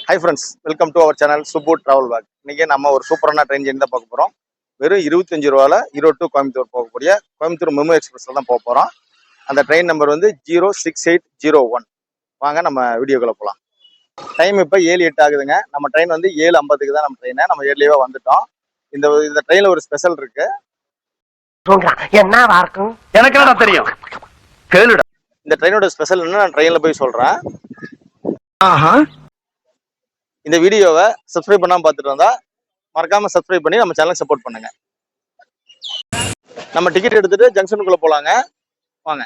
Hi friends, welcome to our channel Subbu Travel Bag. இன்னைக்கு நம்ம ஒரு சூப்பரான ட்ரெயின் ஜெர்னி தான் பார்க்க போறோம். வெறும் 25 ரூபாயில ஈரோடு டு கோயம்புத்தூர் போகக்கூடிய கோயம்புத்தூர் மெமு எக்ஸ்பிரஸ்ல தான் போக போறோம். அந்த ட்ரெயின் நம்பர் வந்து 06801. வாங்க நம்ம வீடியோக்குள்ள போலாம். டைம் இப்போ 7:08 ஆகுதுங்க. நம்ம ட்ரெயின் வந்து 7:50க்கு தான் நம்ம ட்ரெயின். நம்ம ஏர்லியவா வந்துட்டோம். இந்த ட்ரெயின்ல ஒரு ஸ்பெஷல் இருக்கு. என்னவா இருக்கும் எனக்கு என்ன தெரியும், கேளுடா. இந்த ட்ரெயினோட ஸ்பெஷல் என்ன நான் ட்ரெயின்ல போய் சொல்றேன். இந்த வீடியோவை சப்ஸ்கிரைப் பண்ணாம பார்த்துட்டு வந்தா மறக்காம சப்ஸ்கிரைப் பண்ணி நம்ம சேனலை சப்போர்ட் பண்ணுங்க. நம்ம டிக்கெட் எடுத்துட்டு ஜங்ஷனுக்குள்ள போலாங்க. வாங்க.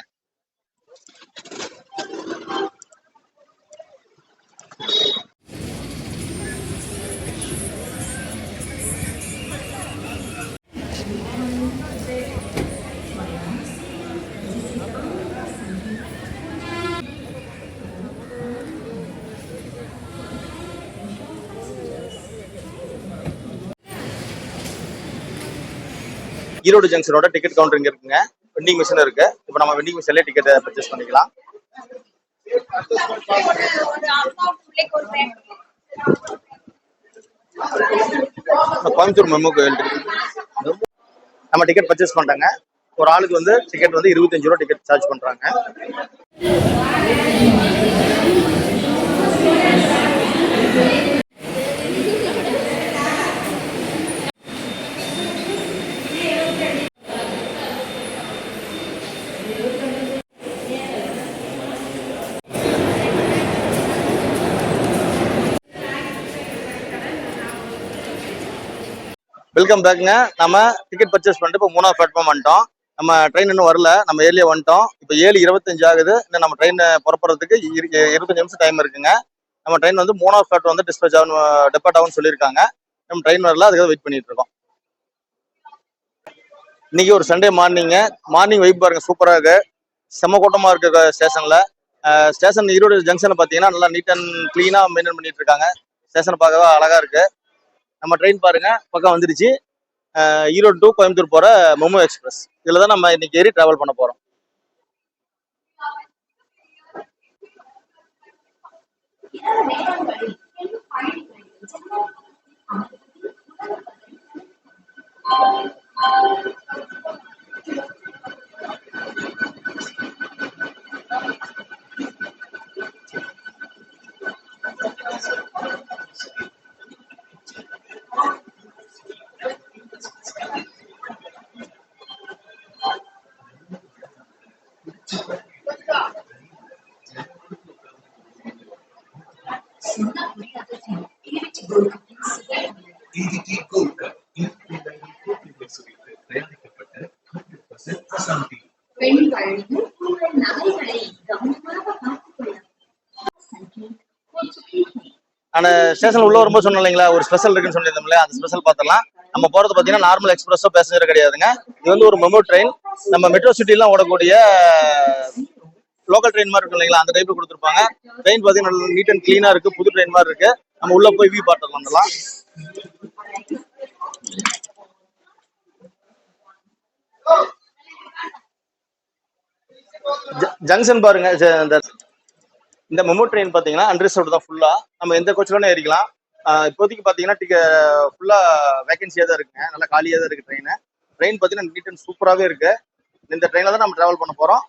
ஈரோடு ஜங்ஷனோட டிக்கெட் கவுண்டர் இங்க இருக்குங்க. வெண்டிங் மிஷின் இருக்கு. இப்போ நம்ம வெண்டிங் மிஷின்ல டிக்கெட் பர்ச்சேஸ் பண்ணிக்கலாம். கோயம்புத்தூர் மெமு கோயில் நம்ம டிக்கெட் பர்ச்சேஸ் பண்ணிட்டாங்க. ஒரு ஆளுக்கு வந்து டிக்கெட் வந்து 25 ரூபா டிக்கெட் சார்ஜ் பண்றாங்க. வெல்கம் பேக்குங்க. நம்ம டிக்கெட் பர்ச்சேஸ் பண்ணிட்டு இப்போ 3வது பிளாட்ஃபார்ம் வந்துட்டோம். நம்ம ட்ரெயின் இன்னும் வரல. நம்ம ஏர்லியா வந்துட்டோம். இப்போ 7:25 ஆகுது. இன்னும் நம்ம ட்ரெயின் புறப்படுறதுக்கு 25 நிமிஷம் டைம் இருக்குங்க. நம்ம ட்ரெயின் வந்து 3வது பிளாட் வந்து டெபார்ட் ஆகும்னு சொல்லியிருக்காங்க. நம்ம ட்ரெயின் வரல, அதுக்காக வெயிட் பண்ணிட்டு இருக்கோம். இன்னைக்கு ஒரு சண்டே மார்னிங் வைப் பாருங்க, சூப்பரா இருக்கு. செம்ம கூட்டமா இருக்கு ஸ்டேஷன்ல. ஸ்டேஷன் ஈரோடு ஜங்ஷனை பார்த்தீங்கன்னா நல்லா நீட் அண்ட் கிளீனா மெயின்டைன் பண்ணிட்டு இருக்காங்க. ஸ்டேஷனை பார்க்கவே அழகா இருக்கு. நம்ம ட்ரெயின் பாருங்க பக்கம் வந்துருச்சு. ஈரோடு டு கோயம்புத்தூர் போற மெமு எக்ஸ்பிரஸ். இதுல தான் நம்ம இன்னைக்கு ஏறி டிராவல் பண்ண போறோம். ஆனா ஸ்டேஷன் உள்ள வரும்போது சொன்னோம் இல்லைங்களா, ஒரு ஸ்பெஷல் இருக்குன்னு சொல்லியிருந்தோம்ல, அந்த ஸ்பெஷல் பார்த்தலாம். நம்ம போறது பாத்தீங்கன்னா நார்மல் எக்ஸ்பிரஸோ பேசஞ்சர் கிடையாதுங்க. இது வந்து ஒரு மெமு ட்ரெயின். நம்ம மெட்ரோ சிட்டிலாம் ஓடக்கூடிய லோக்கல் ட்ரெயின் மாதிரி இருக்கும் இல்லைங்களா, அந்த டைப்ல கொடுத்துருப்பாங்க. ட்ரெயின் பாத்தீங்கன்னா நீட் அண்ட் கிளீனா இருக்கு, புது ட்ரெயின் மாதிரி இருக்கு. நம்ம உள்ள போய் வியூ பார்த்துலாம். ஜங்ஷன் பாருங்க. இந்த மெமு ட்ரெயின் பாத்தீங்கன்னா அன்ரிசர்வ்டு தான் ஃபுல்லா. நம்ம எந்த கோச்சிலும் ஏறிக்கலாம். இப்போதைக்கு பாத்தீங்கன்னா ஃபுல்லா வேகன்சியா தான் இருக்குங்க. நல்லா காலியா தான் இருக்கு ட்ரெயின் பாத்தீங்கன்னா நீட் அண்ட் சூப்பராகவே இருக்கு. இந்த ட்ரெயின்ல தான் நம்ம டிராவல் பண்ண போறோம்.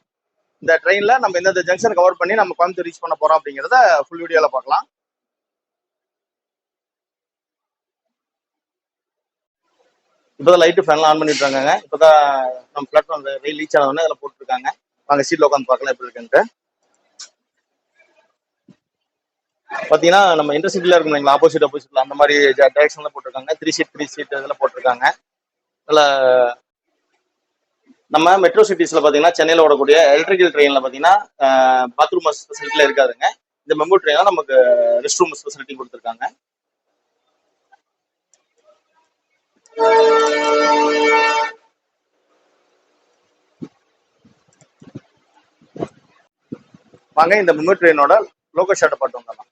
இந்த ட்ரெயின்ல நம்ம எந்தெந்த ஜங்ஷன் கவர் பண்ணி நம்ம கோயம்புத்தூர் ரீச் பண்ண போறோம் அப்படிங்கிறத ஃபுல் வீடியோல பார்க்கலாம். இப்போதான் லைட்டு ஃபேன்லாம் ஆன் பண்ணிட்டு இருக்காங்க. இப்போதான் நம்ம பிளாட்ஃபார்ம் ரயில் ரீச் ஆனவொடனே அதில் போட்டுருக்காங்க. வாங்க சீட்ல உட்காந்து பார்க்கலாம் எப்படி இருக்குன்ட்டு. பாத்தீங்கன்னா நம்ம இன்டர்சிட்டில இருக்கும் இல்லைங்களா, ஆப்போசிட்ல அந்த மாதிரி டைரக்ஷன்ல போட்டிருக்காங்க. 3 சீட் இதெல்லாம் போட்டிருக்காங்க. அதில் நம்ம மெட்ரோ சிட்டிஸ்ல பாத்தீங்கன்னா சென்னையில ஓடக்கூடிய எலக்ட்ரிக்கல் ட்ரெயின்ல பாத்தீங்கன்னா பாத்ரூம் ஃபெசிலிட்டில இருக்காதுங்க. இந்த மெமு ட்ரெயின்ல நமக்கு ரெஸ்ட் ரூம் ஃபெசிலிட்டி கொடுத்துருக்காங்க. வாங்க இந்த மெமு ட்ரெயினோட லோகோ ஷாட்டை பார்த்து வந்துடலாம்.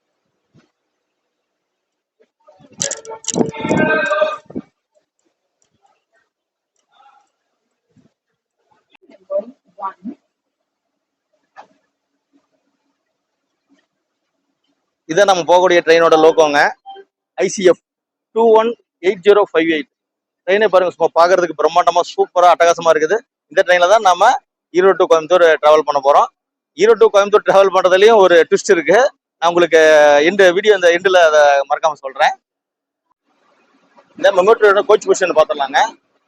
இதுதான் நம்ம போகக்கூடிய ட்ரெயினோட லோகோங்க. ICF 218058 ட்ரெயினை பாருங்க, சும்மா பாக்குறதுக்கு பிரம்மாண்டமா சூப்பரா அட்டகாசமா இருக்குது. இந்த ட்ரெயின்ல தான் நம்ம ஈரோடு டு கோயம்புத்தூர் டிராவல் பண்ண போறோம். ஈரோடு டு கோயம்புத்தூர் டிராவல் பண்றதுலயும் ஒரு ட்விஸ்ட் இருக்கு. நான் உங்களுக்கு இந்த வீடியோ இந்த எண்டில் அதை மறக்காம சொல்றேன். இந்த மெமோ ட்ரெயினோட கோச் பொசிஷன் பார்த்துடலாங்க.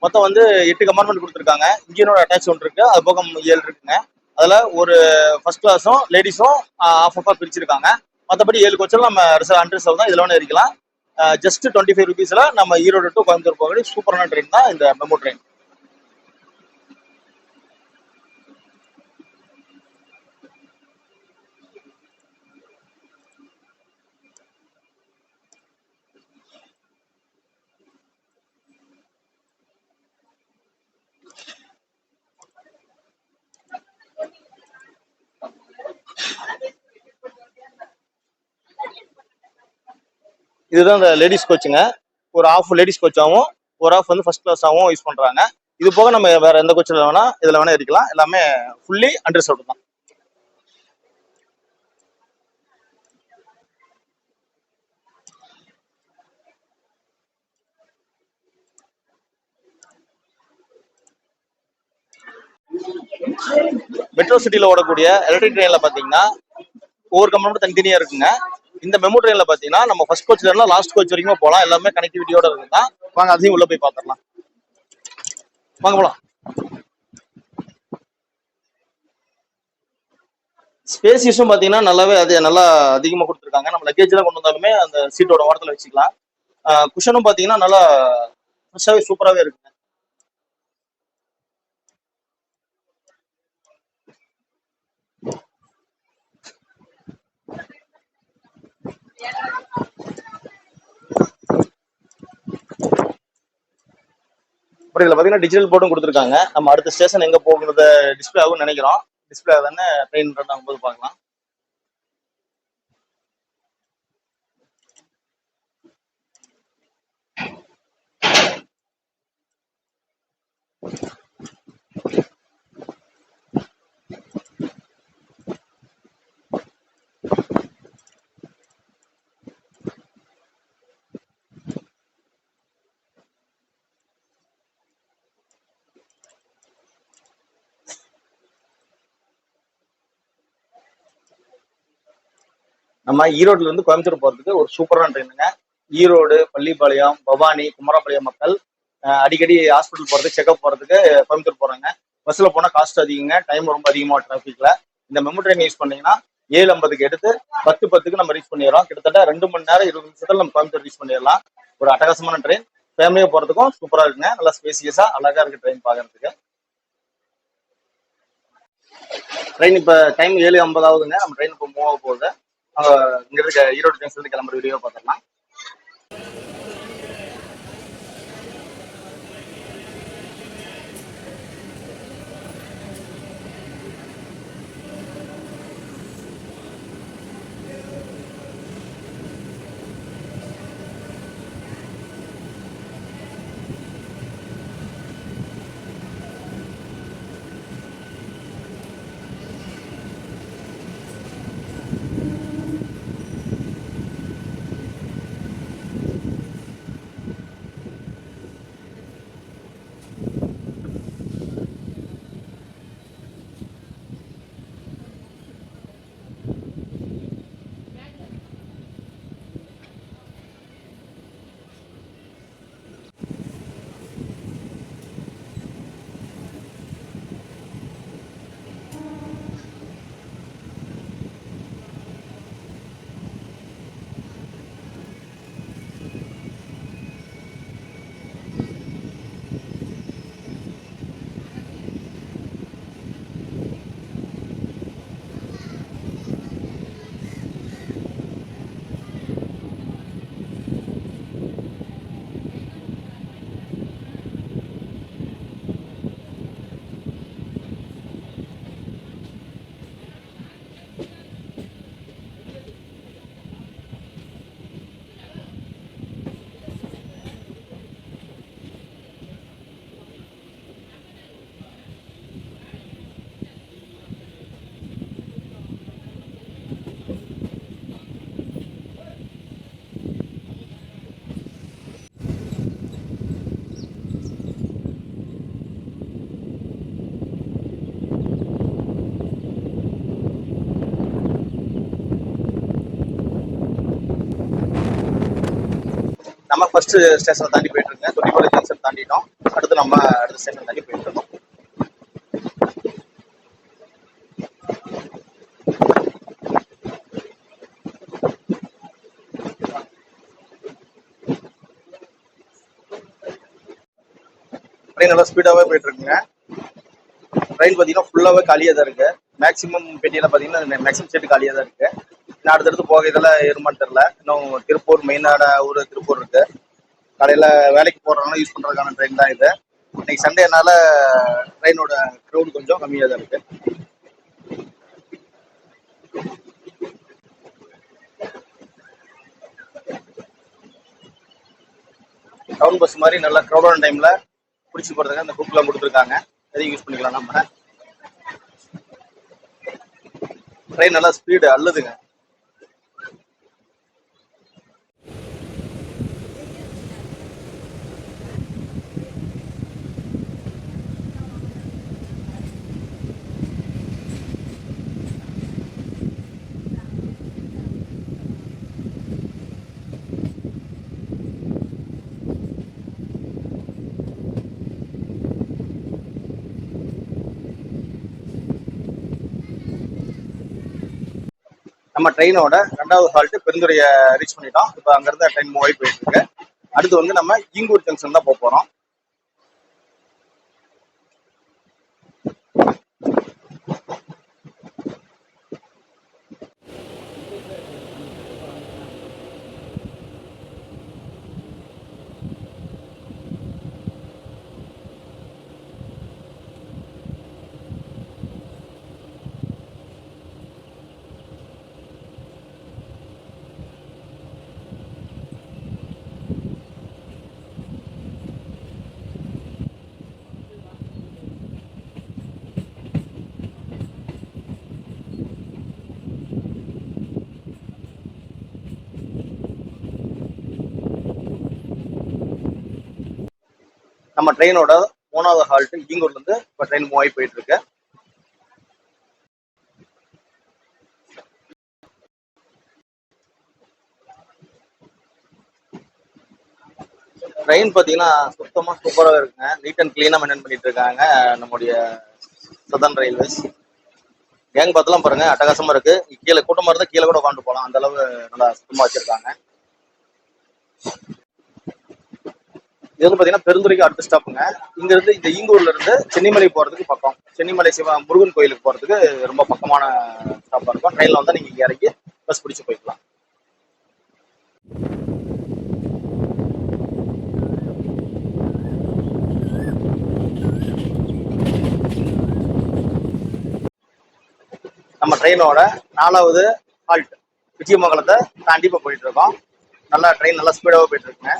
மொத்தம் வந்து 8 கம்பார்ட்மெண்ட் கொடுத்துருக்காங்க. இன்ஜினோட அட்டாச் ஒன்று இருக்கு, அது போக 7 இருக்குங்க. அதுல ஒரு ஃபர்ஸ்ட் கிளாஸும் லேடிஸும் ஆஃப் பிரிச்சிருக்காங்க. மற்றபடி 7 கோச்சில் நம்ம அன்ரிசர்வ் தான், இதுல வேணும் இருக்கலாம். ஜஸ்ட் 25 ருபீஸ்ல நம்ம ஈரோடு டு கோயம்புத்தூர் போகக்கூடிய சூப்பரான ட்ரெயின் தான் இந்த மெமோ ட்ரெயின். இதுதான் இந்த லேடிஸ் கோச்சுங்க. ஒரு ஆஃப் லேடிஸ் கோச்சாவும் ஒரு ஆஃப் வந்து ஃபர்ஸ்ட் கிளாஸாவும் யூஸ் பண்றாங்க. இது போக நம்ம வேற எந்த கோச்சில் வேணா இதுல வேணா இருக்கலாம். எல்லாமே ஃபுல்லி அன்ரிசர்வ்டு தான். மெட்ரோ சிட்டில ஓடக்கூடிய எலக்ட்ரிக் ட்ரெயின்ல பாத்தீங்கன்னா ஒவ்வொரு கம்பார்ட்மெண்ட் தனித்தனியா இருக்குங்க. இந்த மெமோ ட்ரெயின்ல பாத்தீங்கன்னா நம்ம ஃபர்ஸ்ட் கோச்ல இருந்து லாஸ்ட் கோச் வரைக்கும் போகலாம். எல்லாமே கனெக்டிவிட்டியோட இருக்குதான். வாங்க அதையும் உள்ள போய் பாத்துடலாம். வாங்க போலாம். ஸ்பேசியஸும் பாத்தீங்கன்னா நல்லாவே நல்லா அதிகமா கொடுத்துருக்காங்க. நம்ம லக்கேஜ் எல்லாம் கொண்டு வந்தாலுமே அந்த சீட்டோட ஓரத்துல வச்சுக்கலாம். குஷனும் பாத்தீங்கன்னா நல்லா ஃப்ரெஷ்ஷாவே சூப்பராகவே இருக்குங்க. அப்புறம் இதுல பாத்தீங்கன்னா டிஜிட்டல் போர்டும் கொடுத்துருக்காங்க. நம்ம அடுத்த ஸ்டேஷன் எங்க போகுறத டிஸ்பிளே ஆகும்னு நினைக்கிறோம். டிஸ்பிளே ஆகுதானே ட்ரெயின் நம்ம போது பார்க்கலாம். நம்ம ஈரோடுல இருந்து கோயம்புத்தூர் போறதுக்கு ஒரு சூப்பரான ட்ரெயினுங்க. ஈரோடு, பள்ளிப்பாளையம், பவானி, குமரபாளையம் மக்கள் அடிக்கடி ஹாஸ்பிட்டல் போறதுக்கு, செக்அப் போறதுக்கு கோயம்புத்தூர் போறாங்க. பஸ்ல போனா காஸ்ட் அதிகங்க, டைம் ரொம்ப அதிகமா டிராபிக்ல. இந்த மெமோ ட்ரெயின் யூஸ் பண்ணீங்கன்னா 7:50க்கு எடுத்து 10:10க்கு நம்ம ரீச் பண்ணிடுறோம். கிட்டத்தட்ட 2 மணி நேரம் 20 நிமிஷத்துல நம்ம கோயம்புத்தூர் ரீச் பண்ணிடலாம். ஒரு அட்டகாசமான ட்ரெயின், ஃபேமிலியா போறதுக்கும் சூப்பரா இருக்குங்க. நல்லா ஸ்பேசியஸா அழகா இருக்கு ட்ரெயின் பாக்குறதுக்கு. ட்ரெயின் இப்ப டைம் 7:50 ஆகுதுங்க. நம்ம ட்ரெயின் இப்போ மூவ் ஆக போகுது. இங்க இருக்க ஈரோடு ஜங்ஷன்ல கிளம்புற வீடியோ பார்த்துடலாம். நம்ம ஃபர்ஸ்ட் ஸ்டேஷனை தாண்டி போயிட்டு இருக்கோங்க. தொட்டிப்பாளையம் ஜங்ஷன் தாண்டிட்டோம். அடுத்து நம்ம அடுத்த ஸ்டேஷன் தாண்டி போயிட்டு இருக்கோம். ட்ரெயின் நல்லா ஸ்பீடாகவே போயிட்டு இருக்குங்க. ட்ரெயின் பார்த்தீங்கன்னா ஃபுல்லாகவே காலியாக தான் இருக்கு. மேக்ஸிமம் பெட்டியெல்லாம் பார்த்தீங்கன்னா மேக்ஸிமம் சீட்டு காலியாக தான் இருக்கு. இன்னும் அடுத்தடுத்து போக இதெல்லாம் ஏறுமான்னு தெரியல. இன்னும் திருப்பூர் மெயினான ஊர் திருப்பூர் இருக்கு. காலையில் வேலைக்கு போகிறவங்க யூஸ் பண்ணுறதுக்கான ட்ரெயின் தான் இது. இன்னைக்கு சண்டேனால ட்ரெயினோட க்ரௌடு கொஞ்சம் கம்மியாக தான் இருக்கு. டவுன் பஸ் மாதிரி நல்லா க்ரௌடான டைம்ல பிடிச்சி போகிறதுக்கு அந்த புக்லாம் கொடுத்துருக்காங்க. எதையும் யூஸ் பண்ணிக்கலாம் நம்ம. ட்ரெயின் நல்லா ஸ்பீடு அல்லதுங்க. நம்ம ட்ரெயினோட 2வது ஹால்ட் பெருந்துறையை ரீச் பண்ணிட்டோம். இப்போ அங்கிருந்து ட்ரெயின் மூவ் ஆகி போயிட்டு இருக்கு. அடுத்து வந்து நம்ம ஈங்கூர் ஜங்ஷன் தான் போக போறோம். நம்ம ட்ரெயினோட 3வது ஹால்ட் ஈங்கூர்ல இருந்து இப்போ ட்ரெயின் மூவ் ஆகி போயிட்டு இருக்கு. ட்ரெயின் பார்த்தீங்கன்னா சுத்தமாக சூப்பராக இருக்குங்க. நீட் அண்ட் கிளீனாக மெயின்டைன் பண்ணிட்டு இருக்காங்க நம்முடைய சதர்ன் ரயில்வேஸ். கேங் பார்த்தலாம் பாருங்க, அட்டகாசமா இருக்கு. கீழே கூட்டமாக இருந்தால் கீழே கூட உட்காந்து போகலாம், அந்த அளவு நல்லா சுத்தமாக வச்சிருக்காங்க. இது வந்து பார்த்தீங்கன்னா பெருந்துறைக்கு அடுத்த ஸ்டாப்புங்க. இங்க இருந்து இந்த ஈங்கூர்ல இருந்து சென்னிமலை போறதுக்கு பக்கம். சென்னிமலை சிவ முருகன் கோயிலுக்கு போறதுக்கு ரொம்ப பக்கமான ஸ்டாப்பா இருக்கும். ட்ரெயின்ல வந்தா நீங்க இங்க இறங்கி பஸ் பிடிச்சு போய்க்கலாம். நம்ம ட்ரெயினோட 4வது ஹால்ட் விஜயமங்கலத்தை தாண்டி இப்போ போயிட்டு இருக்கோம். நல்லா ட்ரெயின் நல்லா ஸ்பீடாக போயிட்டு இருக்குங்க.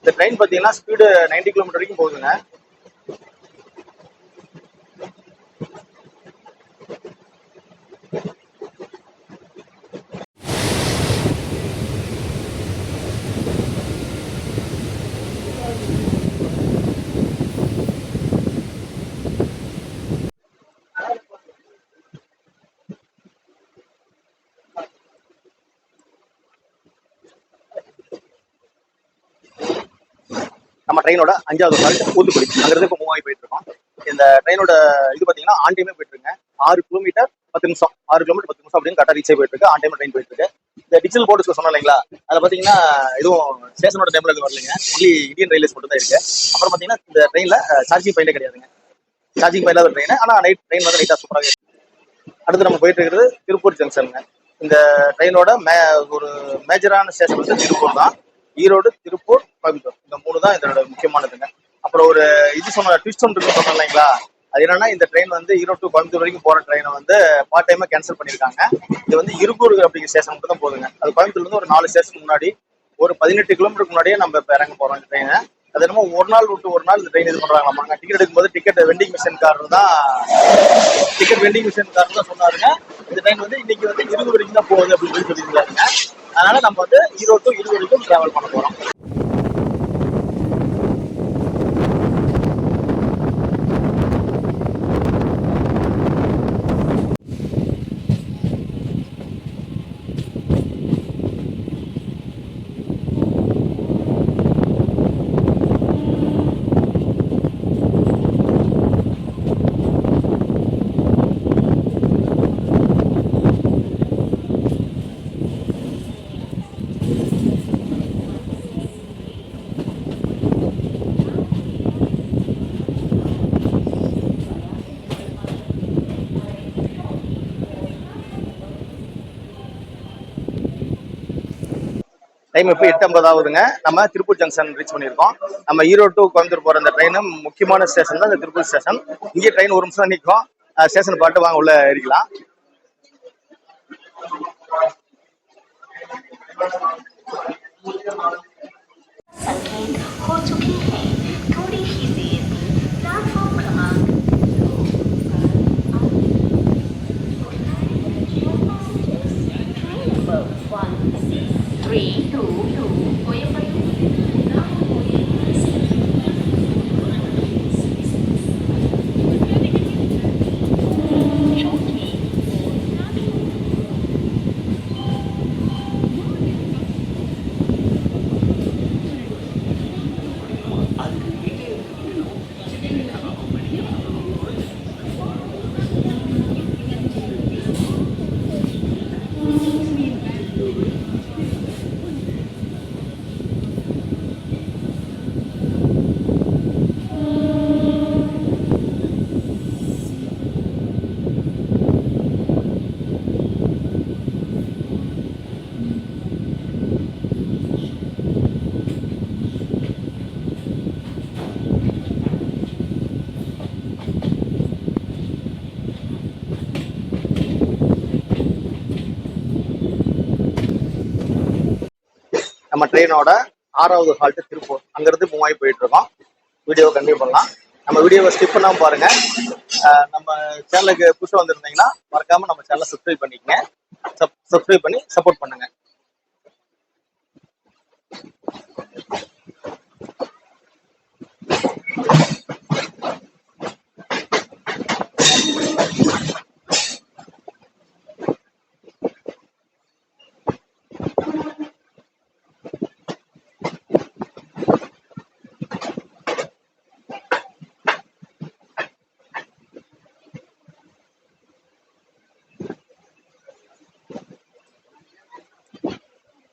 இந்த ட்ரெயின் பார்த்தீங்கன்னா ஸ்பீடு 90 கிலோமீட்டர் வரைக்கும் போகுதுங்க. நம்ம ட்ரெயினோட 5வது ஹால்ட் ஊத்துக்குடி. அங்கிருந்து இப்போ மூவ் ஆகி போயிட்டு இருக்கோம். இந்த ட்ரெயினோட இது பார்த்தீங்கன்னா ஆன் டைமே போயிட்டு இருக்குங்க. 6 கிலோமீட்டர் 10 நிமிஷம் 6 கிலோமீட்டர் 10 நிமிஷம் அப்படின்னு கரெக்டாக ரீச் ஆகி போயிட்டு இருக்கு. ஆன் டைம் ட்ரெயின் போயிட்டு இருக்கு. இந்த டிஜிட்டல் போர்ட்ஸ் சொன்னோம் இல்லைங்களா, அதில் பார்த்தீங்கன்னா எதுவும் ஸ்டேஷனோட டைம்ல எதுவும் வரலைங்க. ஒன்லி இந்தியன் ரயில்வேஸ் மட்டும் தான் இருக்கு. அப்புறம் பார்த்தீங்கன்னா இந்த ட்ரெயினில் சார்ஜிங் பாயிண்டே கிடையாதுங்க. சார்ஜிங் பாயிண்ட் ட்ரெயின், ஆனால் நைட் ட்ரெயின் வந்து லைட்டாக சூப்பராக இருக்கு. அடுத்து நம்ம போயிட்டு இருக்கிறது திருப்பூர் ஜங்ஷனுங்க. இந்த ட்ரெயினோட ஒரு மேஜரான ஸ்டேஷன் வந்து திருப்பூர் தான். ஈரோடு, திருப்பூர், கோயம்புத்தூர், இந்த 3 தான் இதோட முக்கியமானதுங்க. அப்புறம் ஒரு இது ட்விஸ்ட் ஒன்று இருக்குன்னு சொன்னோம் இல்லைங்களா, அது என்னன்னா இந்த ட்ரெயின் வந்து ஈரோடு டு கோயம்புத்தூர் வரைக்கும் போற ட்ரெயினை வந்து பார்ட் டைமா கேன்சல் பண்ணியிருக்காங்க. இது வந்து இருகூர் அப்படிங்கிற ஸ்டேஷன் மட்டும் தான் போகுதுங்க. அது கோயம்புத்தூர்ல இருந்து ஒரு 4 ஸ்டேஷன் முன்னாடி ஒரு 18 கிலோமீட்டருக்கு முன்னாடியே நம்ம இப்போ இறங்க போறோம் இந்த ட்ரெயினை. அது என்னமோ ஒரு நாள் விட்டு ஒரு நாள் இந்த ட்ரெயின் இது பண்றாங்களாமாங்க. டிக்கெட் எடுக்கும்போது டிக்கெட் வெண்டிங் மிஷின் காரர் தான் சொன்னாருங்க. இந்த ட்ரெயின் வந்து இன்னைக்கு வந்து இருகூர் வரைக்கும் தான் போகுது அப்படின்னு சொல்லியிருந்தாருங்க. அதனால நம்ம வந்து ஈரோடு டு இருகூர் வரைக்கும் டிராவல் பண்ண போறோம். டைம் இப்போ 8:50 ஆகுதுங்க. நம்ம திருப்பூர் ஜங்ஷன் ரீச் பண்ணியிருக்கோம். நம்ம ஈரோடு டு கோயம்புத்தூர் போகிற இந்த ட்ரெயின் முக்கியமான ஸ்டேஷன் தான் இந்த திருப்பூர் ஸ்டேஷன். இங்கே ட்ரெயின் ஒரு நிமிஷம் நிற்கும். ஸ்டேஷன் பாட்டு வாங்க உள்ள ஏறிக்கலாம். संकेत हो चुकी है, थोड़ी ही देर में प्लेटफॉर्म क्रमांक train number 1322 நம்ம ட்ரெயினோட 6வது ஹால்ட் திருப்பூர். அங்கிருந்து மூவ் ஆகி போயிட்டு இருக்கோம். வீடியோவை கண்டினியூ பண்ணலாம். நம்ம வீடியோவை ஸ்கிப் பண்ணாம பாருங்க. நம்ம சேனலுக்கு புதுசாக வந்திருந்தீங்கன்னா மறக்காம நம்ம சேனலை சப்ஸ்கிரைப் பண்ணிக்கங்க. சப்ஸ்கிரைப் பண்ணி சப்போர்ட் பண்ணுங்க.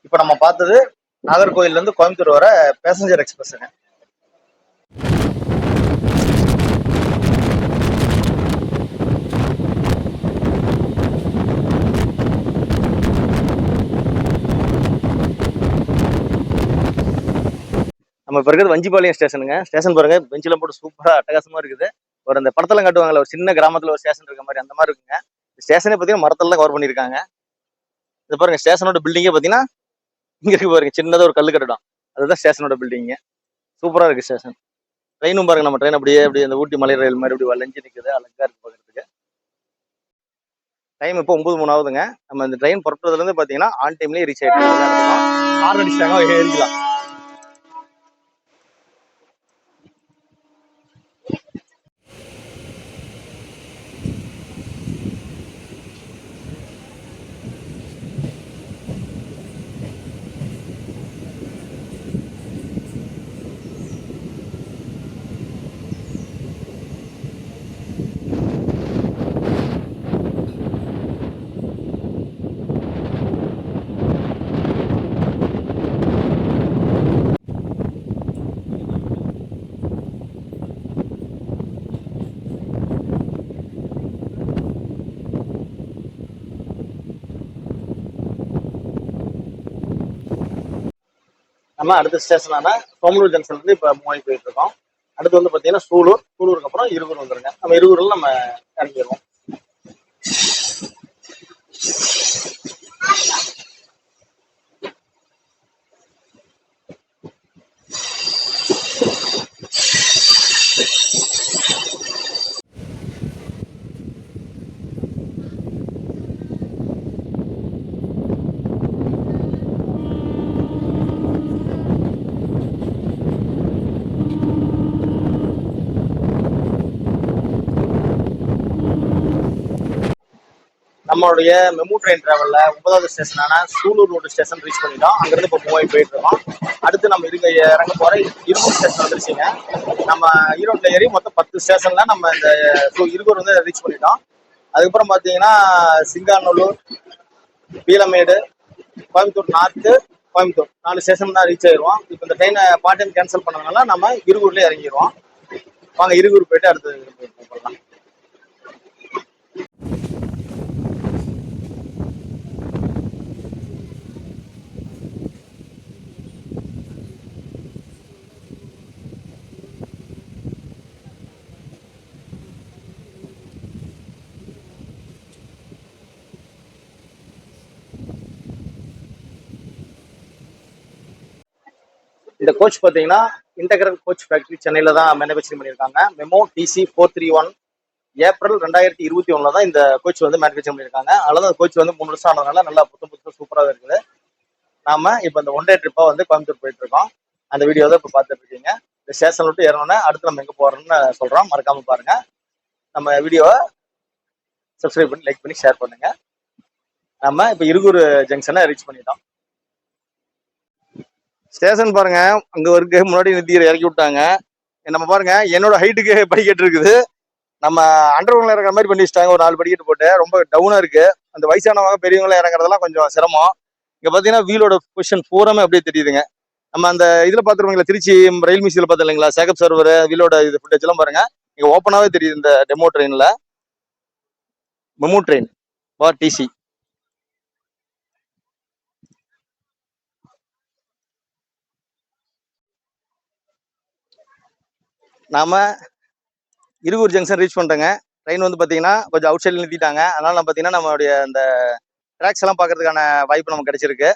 இப்போ நம்ம பார்த்தது நாகர்கோயில்ல இருந்து கோயம்புத்தூர் வர பேசஞ்சர் எக்ஸ்பிரஸ்ங்க. நம்ம இப்போ இருக்கிறது வஞ்சிபாளையம் ஸ்டேஷனுங்க. ஸ்டேஷன் பாருங்க, பெஞ்செல்லாம் போட்டு சூப்பரா அட்டகாசமா இருக்குது. ஒரு அந்த படத்தெல்லாம் காட்டுவாங்கல்ல, ஒரு சின்ன கிராமத்துல ஒரு ஸ்டேஷன் இருக்க மாதிரி அந்த மாதிரி இருக்குங்க. ஸ்டேஷனே பார்த்தீங்கன்னா மரத்தெல்லாம் கவர் பண்ணியிருக்காங்க. இது பாருங்க, ஸ்டேஷனோட பில்டிங்கே பார்த்தீங்கன்னா இங்க இருக்கு பாருங்க, சின்னதா ஒரு கல்லு கட்டடம். அதுதான் ஸ்டேஷனோட பில்டிங்க. சூப்பரா இருக்கு ஸ்டேஷன். ட்ரெயினும் பாருங்க, நம்ம ட்ரெயின் அப்படியே அந்த ஊட்டி மலை ரயில் மாதிரி அப்படி வளைஞ்சு நிற்குது, அழகா இருக்கு பார்க்கறதுக்கு. டைம் இப்போ 9:03 ஆகுதுங்க. நம்ம இந்த ட்ரெயின் புறப்படுறதுல இருந்து பாத்தீங்கன்னா ஆன் டைம்லயே ரீச் ஆயிட்டு ஹார்ன் அடிச்சிட்டாங்க, ஏறிக்கலாம். நம்ம அடுத்த ஸ்டேஷனான சோமலூர் ஜங்ஷன் வந்து இப்போ மூவ் ஆகி போயிட்டு இருக்கோம். அடுத்து வந்து பார்த்தீங்கன்னா சூலூருக்கு அப்புறம் இருகூர் வந்துருங்க. நம்ம இருகூரில் நம்ம இறங்கிடுவோம். நம்மளுடைய மெமு ட்ரெயின் டிராவல்ல 9வது ஸ்டேஷனான சூலூர் ரோடு ஸ்டேஷன் ரீச் பண்ணிட்டோம். அங்கிருந்து இப்போ மூவ் ஆகி போயிட்டு இருக்கோம். அடுத்து நம்ம இறங்க போற இருகூர் ஸ்டேஷன் வந்துருச்சுங்க. நம்ம ஈரோட்ல ஏறி மொத்தம் 10 ஸ்டேஷன்ல நம்ம இந்த இருகூர் வந்து ரீச் பண்ணிட்டோம். அதுக்கப்புறம் பார்த்தீங்கன்னா சிங்காநல்லூர், பீளமேடு, கோயம்புத்தூர் நார்த்து, கோயம்புத்தூர் 4 ஸ்டேஷன் தான் ரீச் ஆயிடுவோம். இப்போ இந்த ட்ரெயினை பார்ட் டைம் கேன்சல் பண்ணதுனால நம்ம இருகூர்லேயே இறங்கிடுவோம். வாங்க இருகூர் போயிட்டு அடுத்து போகலாம். இந்த கோச் பார்த்தீங்கன்னா இன்டெகிரல் கோச் ஃபேக்டரி சென்னையில் தான் மேனுஃபேக்சரிங் பண்ணியிருக்காங்க. மெமோ TC 431 ஏப்ரல் 2021 தான் இந்த கோச் வந்து மேனுஃபேக்சர் பண்ணியிருக்காங்க. அதனால அந்த கோச் வந்து 3 வருஷம் ஆனதுனால நல்லா புத்தம் சூப்பராக இருக்குது. நாம இப்போ இந்த ஒன் டே ட்ரிப்பாக வந்து கோயம்புத்தூர் போயிட்டு இருக்கோம். அந்த வீடியோ தான் இப்போ பார்த்துட்டு இருக்கீங்க. இந்த ஸ்டேஷன் விட்டு ஏறணும்னா அடுத்து நம்ம எங்கே போகிறோம்னு சொல்கிறோம். மறக்காம பாருங்க. நம்ம வீடியோவை சப்ஸ்கிரைப் பண்ணி லைக் பண்ணி ஷேர் பண்ணுங்க. நம்ம இப்போ இருகூர் ஜங்ஷனை ரீச் பண்ணிட்டோம். ஸ்டேஷன் பாருங்க, அங்க இருக்கு முன்னாடி நிறுத்தி இறக்கி விட்டாங்க. நம்ம பாருங்க என்னோட ஹைட்டுக்கு படிக்கட்டு இருக்குது. நம்ம அண்டர்கிரவுண்ட்ல இறங்குற மாதிரி பண்ணி வச்சிட்டாங்க. ஒரு 4 படிக்கட்டு போட்டு ரொம்ப டவுனா இருக்கு. அந்த வயசானவங்க பெரியவங்க இறங்குறதெல்லாம் கொஞ்சம் சிரமம். இங்க பாத்தீங்கன்னா வீலோட பொசிஷன் பூராமே அப்படியே தெரியுதுங்க. நம்ம அந்த இதுல பாத்துருவீங்களா, திருச்சி ரயில் மியூசியம்ல பார்த்தோம் இல்லைங்களா, சேகப் சர்வர் வீலோட இது ஃபுட்டேஜ் எல்லாம் பாருங்க. இங்க ஓப்பனாவே தெரியுது இந்த டெமோ ட்ரெயின்ல. Memo train TC. நாம இருகூர் ஜங்ஷன் ரீச் பண்ணிட்டோங்க. ட்ரெயின் வந்து பார்த்தீங்கன்னா கொஞ்சம் அவுட் சைடில் நிறுத்திட்டாங்க. அதனால நம்ம பார்த்தீங்கன்னா நம்மளுடைய அந்த ட்ராக்ஸ் எல்லாம் பார்க்கறதுக்கான வாய்ப்பு நமக்கு கிடைச்சிருக்கு.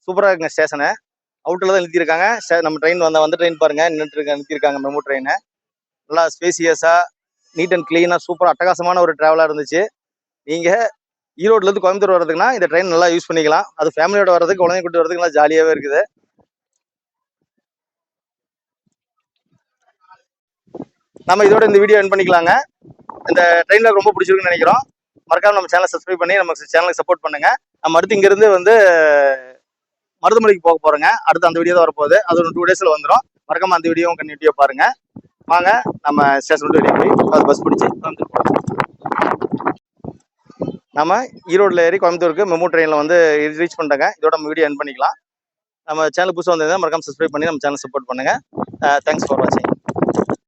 சூப்பராக இருக்குங்க ஸ்டேஷனு. அவுட்டில் தான் நிறுத்தியிருக்காங்க. நம்ம ட்ரெயின் வந்த ட்ரெயின் பாருங்க நிறுத்தியிருக்காங்க மெமோ ட்ரெயினை. நல்லா ஸ்பேசியஸாக நீட் அண்ட் கிளீனாக சூப்பராக அட்டகாசமான ஒரு ட்ராவலாக இருந்துச்சு. நீங்கள் ஈரோட்லேருந்து கோயம்புத்தூர் வர்றதுக்குன்னா இந்த ட்ரெயின் நல்லா யூஸ் பண்ணிக்கலாம். அது ஃபேமிலியோட வர்றதுக்கு குழந்தைங்க கூட்டு வர்றதுக்கு நல்லா ஜாலியாகவே இருக்குது. நம்ம இதோட இந்த வீடியோ எண்ட் பண்ணிக்கலாங்க. இந்த ட்ரெயினில் ரொம்ப பிடிச்சிருக்குன்னு நினைக்கிறோம். மறக்காம நம்ம சேனலை சப்ஸ்கிரைப் பண்ணி நம்ம சேனலுக்கு சப்போர்ட் பண்ணுங்க. நம்ம அடுத்து இங்கிருந்து வந்து மருதமலைக்கு போக போறோங்க. அடுத்து அந்த வீடியோ தான் வரப்போகுது. அது ஒரு 2 டேஸ்ல வந்துடும். மறக்காம அந்த வீடியோவும் கண்டிப்பாக பாருங்க. வாங்க நம்ம ஸ்டேஷன் விட்டு வெளியே போய் அது பஸ் பிடிச்சி நம்ம ஈரோடுல ஏறி கோயம்புத்தூருக்கு மெமோ ட்ரெயினில் வந்து ரீச் பண்ணிட்டாங்க. இதோட நம்ம வீடியோ எண்ட் பண்ணிக்கலாம். நம்ம சேனல் புதுசாக வந்ததுன்னா மறக்காம சப்ஸ்கிரைப் பண்ணி நம்ம சேனல் சப்போர்ட் பண்ணுங்க. தேங்க்ஸ் ஃபார் வாட்சிங்.